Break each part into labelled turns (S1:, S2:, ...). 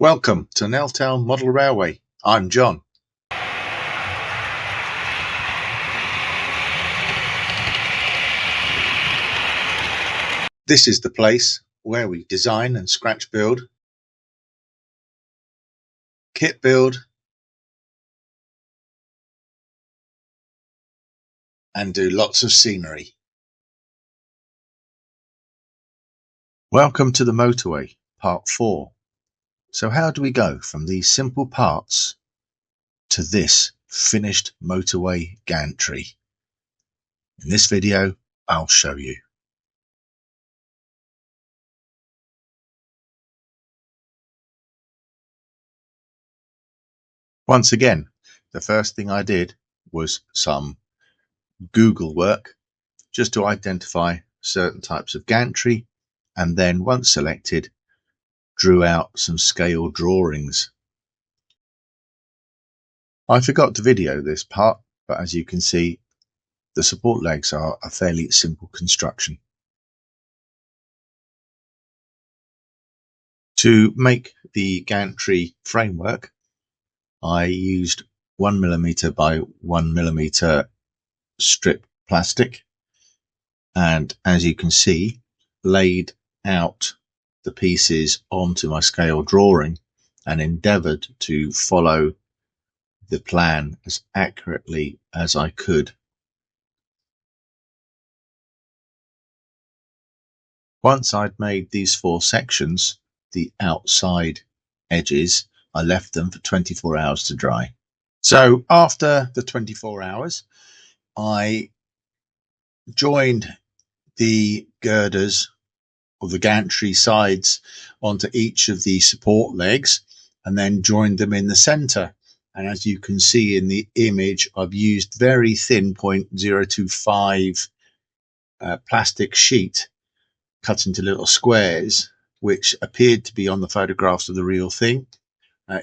S1: Welcome to Nell Model Railway. I'm John. This is the place where we design and scratch build, kit build, and do lots of scenery. Welcome to the Motorway, Part 4. So how do we go from these simple parts to this finished motorway gantry? In this video, I'll show you. Once again, the first thing I did was some Google work just to identify certain types of gantry, and then once selected, drew out some scale drawings. I forgot to video this part, but as you can see, the support legs are a fairly simple construction. To make the gantry framework, I used 1mm by 1mm strip plastic, and as you can see, laid out the pieces onto my scale drawing and endeavoured to follow the plan as accurately as I could. Once I'd made these 4 sections, the outside edges, I left them for 24 hours to dry. So after the 24 hours, I joined the girders or the gantry sides onto each of the support legs and then joined them in the center. And as you can see in the image, I've used very thin 0.025 plastic sheet cut into little squares, which appeared to be on the photographs of the real thing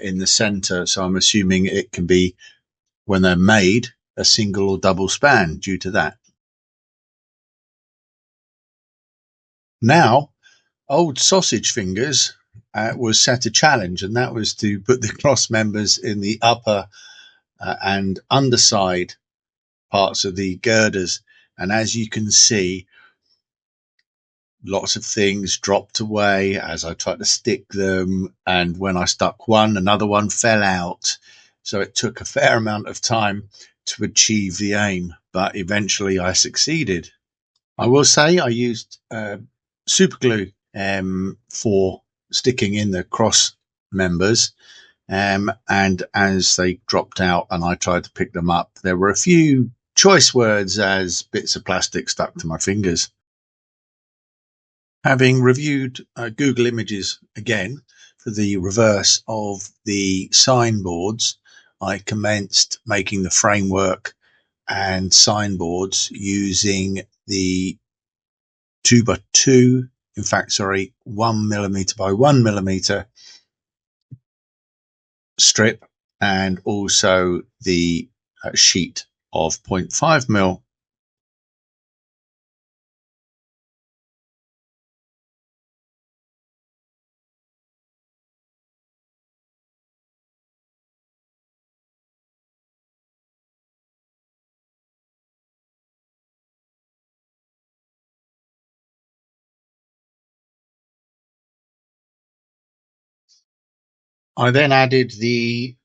S1: in the center. So I'm assuming it can be, when they're made, a single or double span due to that. Now, old sausage fingers was set a challenge, and that was to put the cross members in the upper and underside parts of the girders. And as you can see, lots of things dropped away as I tried to stick them, and when I stuck one, another one fell out. So it took a fair amount of time to achieve the aim, but eventually I succeeded. I will say I used super glue for sticking in the cross members, and as they dropped out and I tried to pick them up, there were a few choice words as bits of plastic stuck to my fingers. Having reviewed Google Images again for the reverse of the signboards, I commenced making the framework and signboards using the 2x2, 1mm by 1mm strip, and also the sheet of 0.5mm. I then added the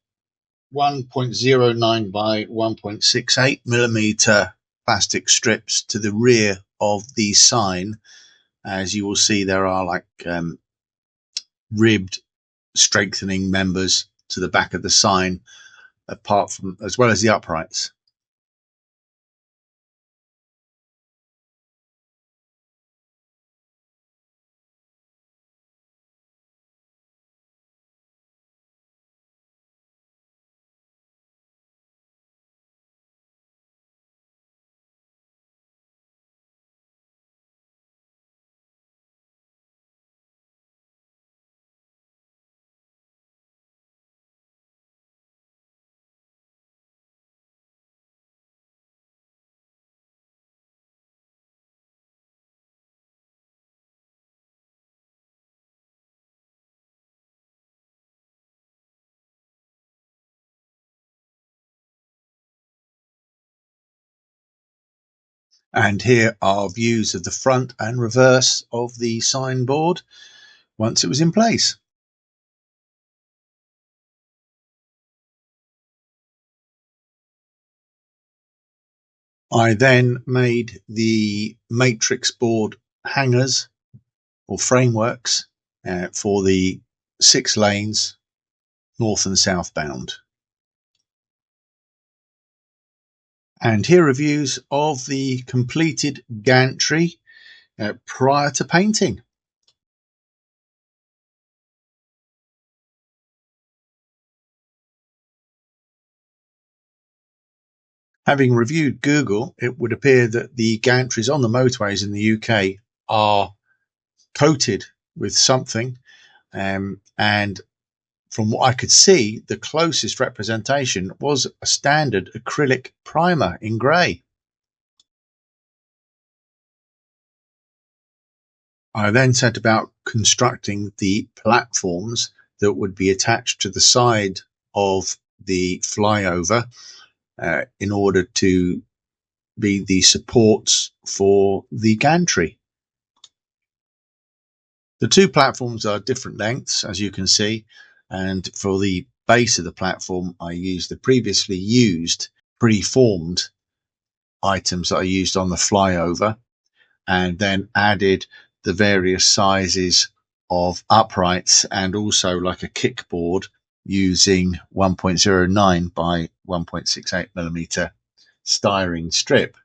S1: 1.09 by 1.68mm plastic strips to the rear of the sign. As you will see, there are like ribbed strengthening members to the back of the sign, apart from, as well as the uprights. And here are views of the front and reverse of the signboard once it was in place. I then made the matrix board hangers or frameworks for the 6 lanes north and southbound. And here are views of the completed gantry prior to painting. Having reviewed Google, it would appear that the gantries on the motorways in the UK are coated with something, and from what I could see, the closest representation was a standard acrylic primer in grey. I then set about constructing the platforms that would be attached to the side of the flyover in order to be the supports for the gantry. The 2 platforms are different lengths, as you can see, and for the base of the platform I used the previously used preformed items that I used on the flyover, and then added the various sizes of uprights and also like a kickboard using 1.09 by 1.68 millimeter styrene strip.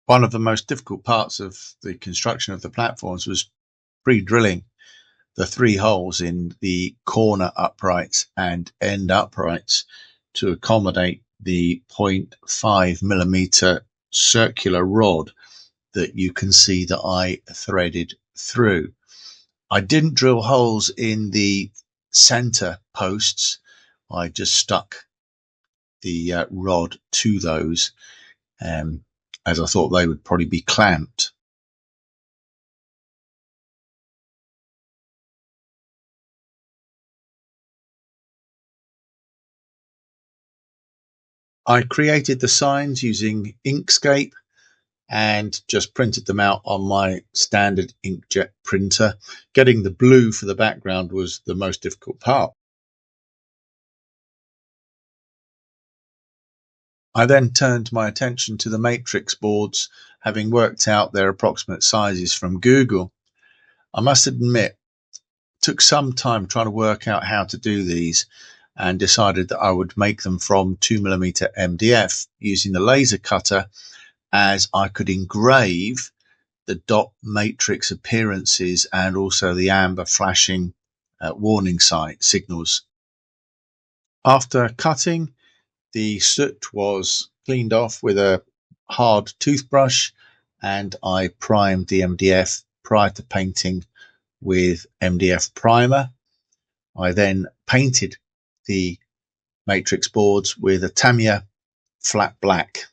S1: One of the most difficult parts of the construction of the platforms was pre-drilling the 3 holes in the corner uprights and end uprights to accommodate the 0.5 millimeter circular rod that you can see that I threaded through. I didn't drill holes in the center posts. I just stuck the rod to those. as I thought they would probably be clamped. I created the signs using Inkscape and just printed them out on my standard inkjet printer. Getting the blue for the background was the most difficult part. I then turned my attention to the matrix boards, having worked out their approximate sizes from Google. I must admit, it took some time trying to work out how to do these, and decided that I would make them from 2mm MDF using the laser cutter, as I could engrave the dot matrix appearances and also the amber flashing warning signals. After cutting, the soot was cleaned off with a hard toothbrush, and I primed the MDF prior to painting with MDF primer. I then painted the matrix boards with a Tamiya flat black.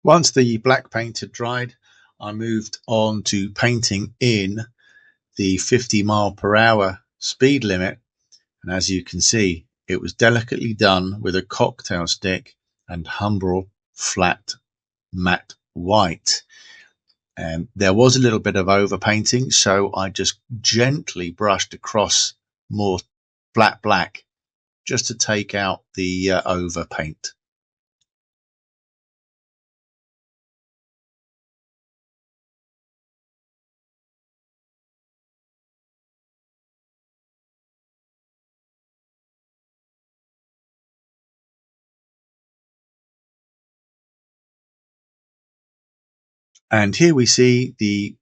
S1: Once the black paint had dried, I moved on to painting in the 50 mph speed limit, and as you can see, it was delicately done with a cocktail stick and Humbrol flat matte white. There was a little bit of overpainting, so I just gently brushed across more flat black just to take out the overpaint. And here we see the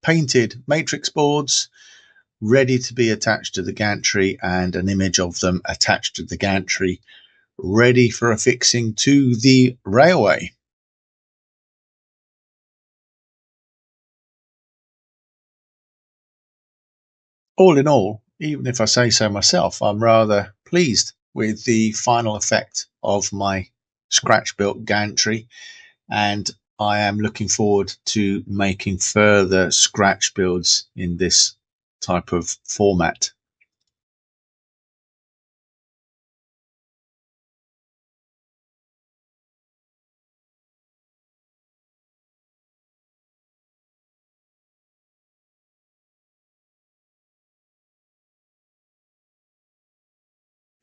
S1: painted matrix boards ready to be attached to the gantry, and an image of them attached to the gantry, ready for affixing to the railway. All in all, even if I say so myself, I'm rather pleased with the final effect of my scratch built gantry, and I am looking forward to making further scratch builds in this type of format.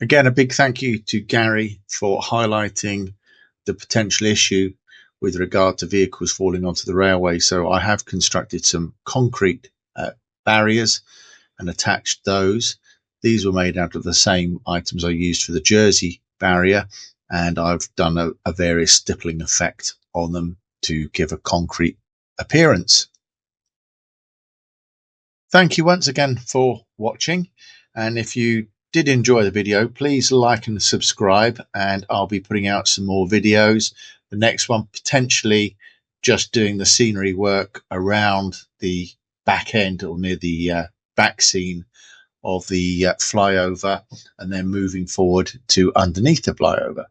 S1: Again, a big thank you to Gary for highlighting the potential issue with regard to vehicles falling onto the railway. So I have constructed some concrete barriers and attached those. These were made out of the same items I used for the Jersey barrier, and I've done a various stippling effect on them to give a concrete appearance. Thank you once again for watching, and if you did enjoy the video, please like and subscribe, and I'll be putting out some more videos. The next one potentially just doing the scenery work around the back end or near the back scene of the flyover, and then moving forward to underneath the flyover.